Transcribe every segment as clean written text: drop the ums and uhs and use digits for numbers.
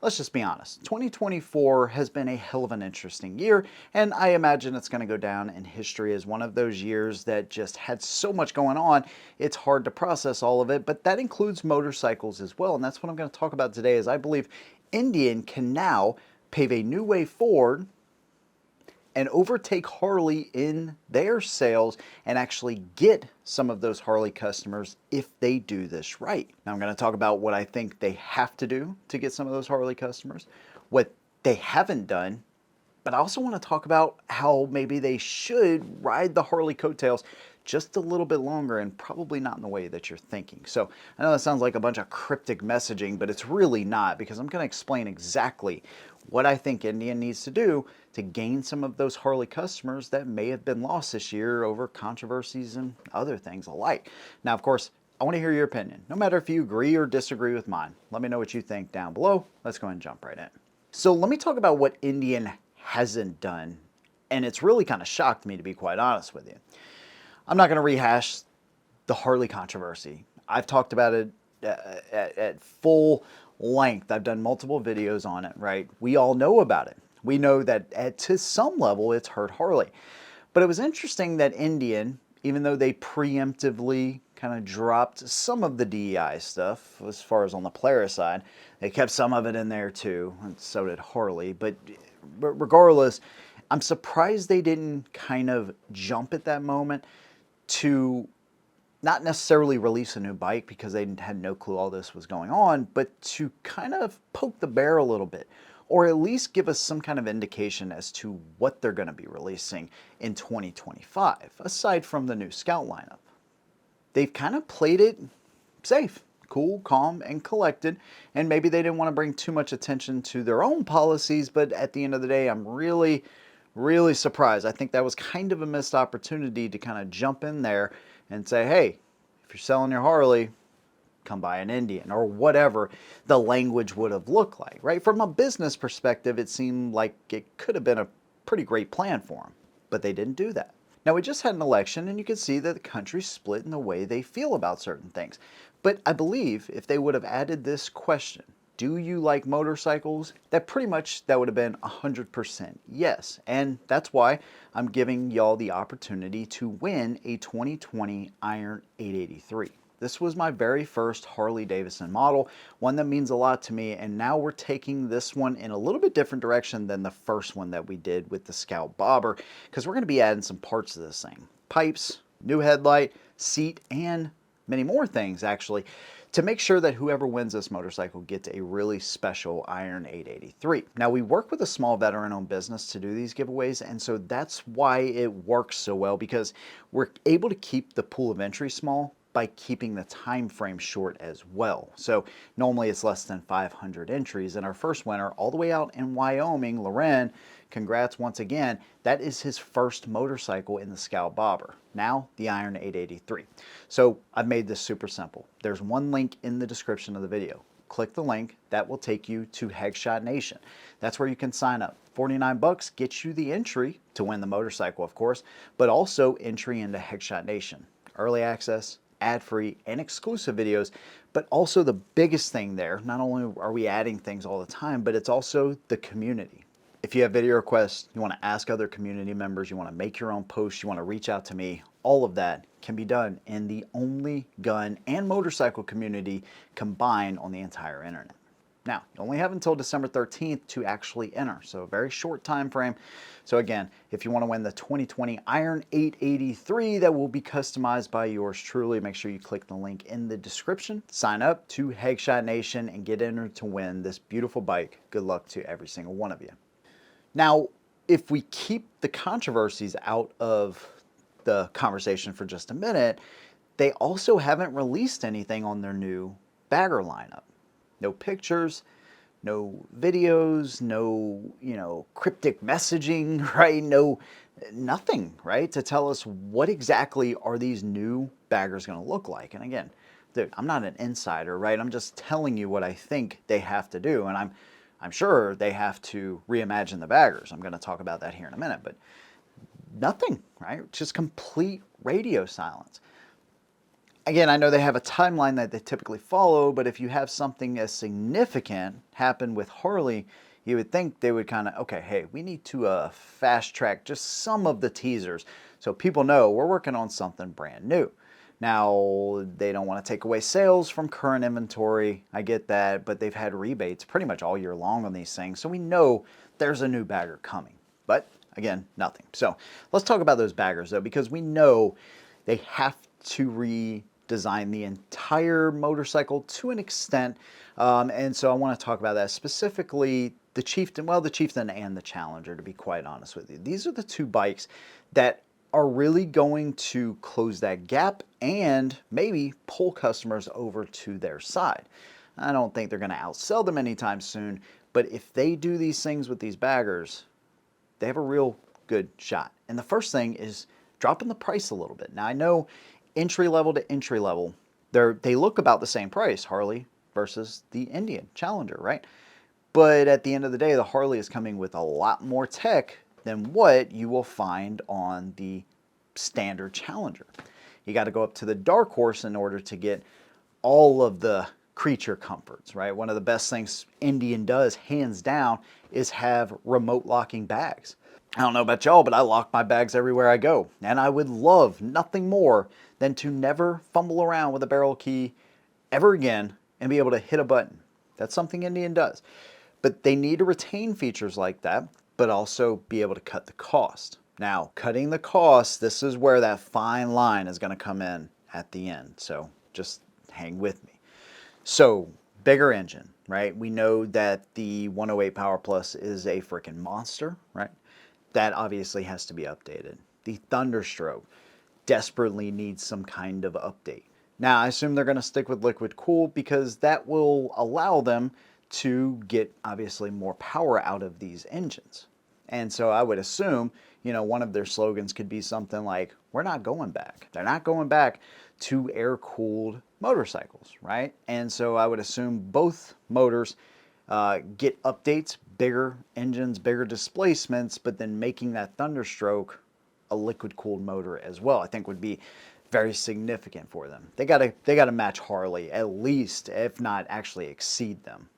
let's just be honest, 2024 has been a hell of an interesting year, and I imagine it's going to go down in history as one of those years that just had so much going on, it's hard to process all of it, but that includes motorcycles as well, and that's what I'm going to talk about today, is I believe Indian can now pave a new way forward and overtake Harley in their sales and actually get some of those Harley customers if they do this right. Now I'm going to talk about what I think they have to do to get some of those Harley customers, what they haven't done, but I also want to talk about how maybe they should ride the Harley coattails just a little bit longer and probably not in the way that you're thinking. So I know that sounds like a bunch of cryptic messaging, but it's really not, because I'm going to explain exactly what I think Indian needs to do to gain some of those Harley customers that may have been lost this year over controversies and other things alike. Now, of course, I want to hear your opinion. No matter if you agree or disagree with mine, let me know what you think down below. Let's go ahead and jump right in. So let me talk about what Indian hasn't done, and it's really kind of shocked me, to be quite honest with you. I'm not going to rehash the Harley controversy. I've talked about it at full length. I've done multiple videos on it, right? We all know about it. We know that to some level it's hurt Harley. But it was interesting that Indian, even though they preemptively kind of dropped some of the DEI stuff as far as on the Polaris side, they kept some of it in there too, and so did Harley. But regardless, I'm surprised they didn't kind of jump at that moment to not necessarily release a new bike, because they had no clue all this was going on, but to kind of poke the bear a little bit, or at least give us some kind of indication as to what they're going to be releasing in 2025, aside from the new Scout lineup. They've kind of played it safe, cool, calm, and collected, and maybe they didn't want to bring too much attention to their own policies, but at the end of the day, I'm really surprised. I think that was kind of a missed opportunity to kind of jump in there and say, hey, if you're selling your Harley, come buy an Indian, or whatever the language would have looked like, right? From a business perspective, it seemed like it could have been a pretty great plan for them, but they didn't do that. Now, we just had an election, and you can see that the country's split in the way they feel about certain things. But I believe if they would have added this question, do you like motorcycles? That pretty much, that would have been 100% yes. And that's why I'm giving y'all the opportunity to win a 2020 Iron 883. This was my very first Harley Davidson model, one that means a lot to me, and now we're taking this one in a little bit different direction than the first one that we did with the Scout Bobber, because we're going to be adding some parts to this thing. Pipes, new headlight, seat, and many more things actually, to make sure that whoever wins this motorcycle gets a really special Iron 883. Now, we work with a small veteran-owned business to do these giveaways, and so that's why it works so well, because we're able to keep the pool of entry small by keeping the time frame short as well. So normally it's less than 500 entries, and our first winner all the way out in Wyoming, Loren, congrats once again, that is his first motorcycle in the Scout Bobber, now the Iron 883. So I've made this super simple. There's one link in the description of the video. Click the link, that will take you to Headshot Nation. That's where you can sign up. 49 bucks gets you the entry to win the motorcycle, of course, but also entry into Headshot Nation. Early access, ad-free, and exclusive videos, but also the biggest thing there, not only are we adding things all the time, but it's also the community. If you have video requests, you want to ask other community members, you want to make your own posts, you want to reach out to me, all of that can be done in the only gun and motorcycle community combined on the entire internet. Now, you only have until December 13th to actually enter, so a very short time frame. So again, if you want to win the 2020 Iron 883 that will be customized by yours truly, make sure you click the link in the description, sign up to Headshot Nation, and get entered to win this beautiful bike. Good luck to every single one of you. Now, if we keep the controversies out of the conversation for just a minute, they also haven't released anything on their new bagger lineup. No pictures, no videos, no, cryptic messaging, right? Nothing, right? To tell us what exactly are these new baggers going to look like. And again, dude, I'm not an insider, right? I'm just telling you what I think they have to do. And I'm sure they have to reimagine the baggers. I'm going to talk about that here in a minute, but nothing, right? Just complete radio silence. Again, I know they have a timeline that they typically follow, but if you have something as significant happen with Harley, you would think they would kind of, okay, hey, we need to fast track just some of the teasers so people know we're working on something brand new. Now, they don't want to take away sales from current inventory. I get that, but they've had rebates pretty much all year long on these things, so we know there's a new bagger coming. But again, nothing. So let's talk about those baggers though, because we know they have to redesign the entire motorcycle to an extent. And so I want to talk about that, specifically the Chieftain, well, the Chieftain and the Challenger, to be quite honest with you. These are the two bikes that are really going to close that gap and maybe pull customers over to their side. I don't think they're going to outsell them anytime soon, but if they do these things with these baggers, they have a real good shot. And the first thing is dropping the price a little bit. Now, I know entry level to entry level, they look about the same price, Harley versus the Indian Challenger, right? But at the end of the day, the Harley is coming with a lot more tech than what you will find on the standard Challenger. You got to go up to the Dark Horse in order to get all of the creature comforts, right? One of the best things Indian does, hands down, is have remote locking bags. I don't know about y'all, but I lock my bags everywhere I go. And I would love nothing more than to never fumble around with a barrel key ever again and be able to hit a button. That's something Indian does. But they need to retain features like that, but also be able to cut the cost. Now, cutting the cost, this is where that fine line is going to come in at the end. So just hang with me. So, bigger engine, right? We know that the 108 Power Plus is a freaking monster, right? That obviously has to be updated. The Thunderstroke desperately needs some kind of update. Now, I assume they're going to stick with liquid cooled because that will allow them to get obviously more power out of these engines. And so I would assume, one of their slogans could be something like, we're not going back. They're not going back to air-cooled motorcycles, right? And so I would assume both motors get updates, bigger engines, bigger displacements, but then making that Thunderstroke a liquid-cooled motor as well, I think would be very significant for them. They gotta match Harley, at least, if not actually exceed them.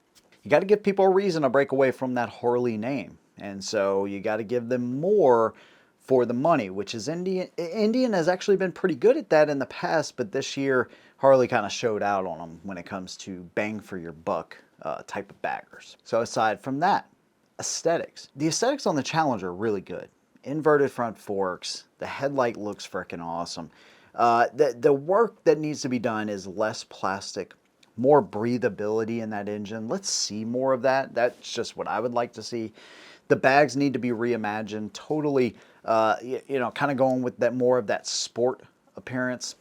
You got to give people a reason to break away from that Harley name. And so you got to give them more for the money, which is Indian. Indian has actually been pretty good at that in the past, but this year Harley kind of showed out on them when it comes to bang for your buck type of baggers. So aside from that, aesthetics. The aesthetics on the Challenger are really good. Inverted front forks, the headlight looks freaking awesome. The work that needs to be done is less plastic, more breathability in that engine. Let's see more of that. That's just what I would like to see. The bags need to be reimagined, totally, kind of going with that more of that sport appearance.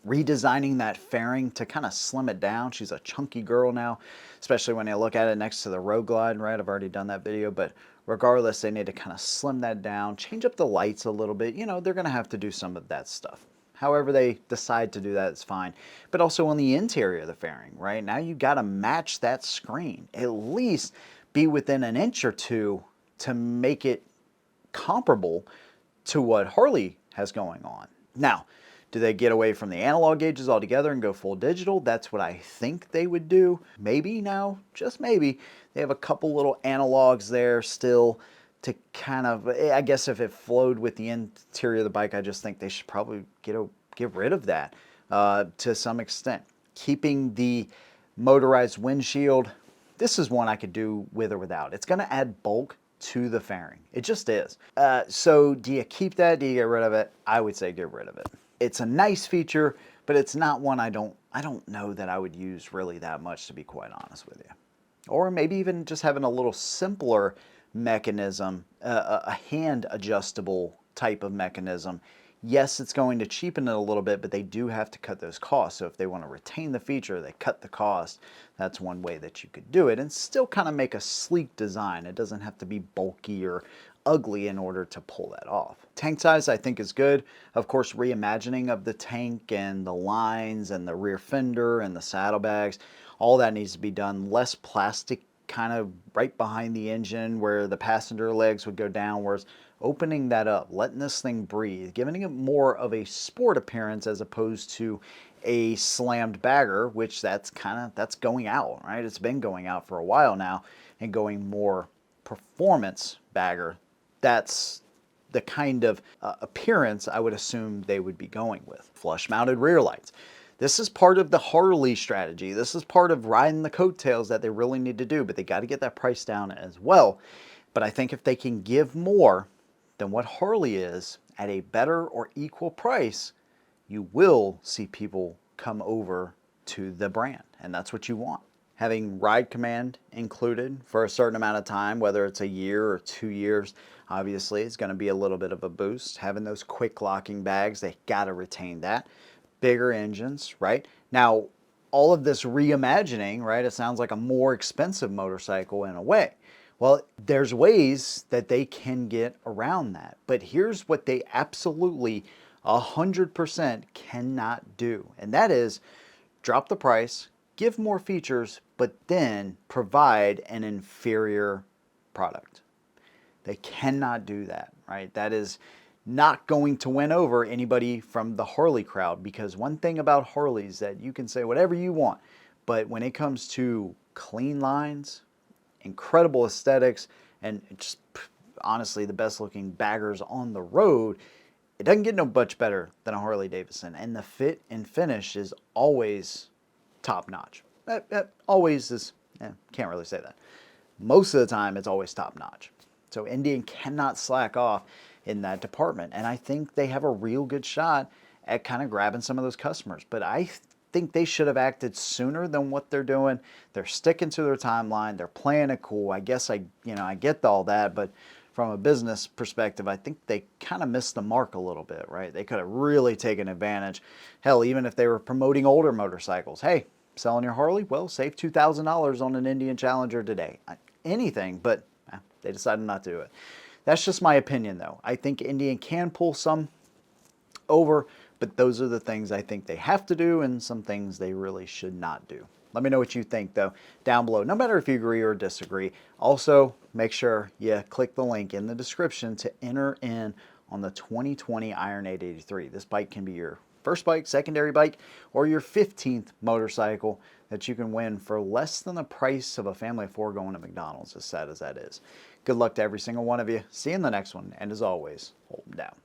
Redesigning that fairing to kind of slim it down. She's a chunky girl now, especially when you look at it next to the Road Glide, right? I've already done that video, but regardless, they need to kind of slim that down, change up the lights a little bit. They're going to have to do some of that stuff. However they decide to do that, it's fine. But also on the interior of the fairing, right? Now you got to match that screen. At least be within an inch or two to make it comparable to what Harley has going on. Now, do they get away from the analog gauges altogether and go full digital? That's what I think they would do. Maybe now, just maybe, they have a couple little analogs there still to kind of, I guess if it flowed with the interior of the bike, I just think they should probably get rid of that to some extent. Keeping the motorized windshield, this is one I could do with or without. It's going to add bulk to the fairing. It just is. So do you keep that? Do you get rid of it? I would say get rid of it. It's a nice feature, but it's not one I don't know that I would use really that much, to be quite honest with you. Or maybe even just having a little simpler mechanism, a hand adjustable type of mechanism. Yes, it's going to cheapen it a little bit, but they do have to cut those costs. So if they want to retain the feature, they cut the cost. That's one way that you could do it and still kind of make a sleek design. It doesn't have to be bulky or ugly in order to pull that off. Tank size I think is good. Of course, reimagining of the tank and the lines and the rear fender and the saddlebags, all that needs to be done. Less plastic kind of right behind the engine where the passenger legs would go downwards, opening that up, letting this thing breathe, giving it more of a sport appearance as opposed to a slammed bagger, which that's going out, right? It's been going out for a while now, and going more performance bagger. That's the kind of appearance I would assume they would be going with. Flush mounted rear lights. This is part of the Harley strategy. This is part of riding the coattails that they really need to do, but they got to get that price down as well. But I think if they can give more than what Harley is at a better or equal price, you will see people come over to the brand, and that's what you want. Having ride command included for a certain amount of time, whether it's a year or 2 years, obviously it's going to be a little bit of a boost. Having those quick locking bags, they got to retain that. Bigger engines, right? Now, all of this reimagining, right? It sounds like a more expensive motorcycle in a way. Well, there's ways that they can get around that. But here's what they absolutely 100% cannot do. And that is drop the price, give more features, but then provide an inferior product. They cannot do that, right? That is not going to win over anybody from the Harley crowd, because one thing about Harleys that you can say whatever you want, but when it comes to clean lines, incredible aesthetics, and just honestly the best looking baggers on the road, it doesn't get no much better than a Harley Davidson. And the fit and finish is always top notch. Always is, can't really say that. Most of the time it's always top notch. So Indian cannot slack off in that department. And I think they have a real good shot at kind of grabbing some of those customers. But I think they should have acted sooner than what they're doing. They're sticking to their timeline. They're playing it cool. I guess I get all that, but from a business perspective, I think they kind of missed the mark a little bit, right? They could have really taken advantage. Hell, even if they were promoting older motorcycles. Hey, selling your Harley? Well, save $2,000 on an Indian Challenger today. Anything, but they decided not to do it. That's just my opinion, though. I think Indian can pull some over, but those are the things I think they have to do and some things they really should not do. Let me know what you think, though, down below, no matter if you agree or disagree. Also, make sure you click the link in the description to enter in on the 2020 Iron 883. This bike can be your first bike, secondary bike, or your 15th motorcycle that you can win for less than the price of a family of 4 going to McDonald's, as sad as that is. Good luck to every single one of you. See you in the next one, and as always, hold them down.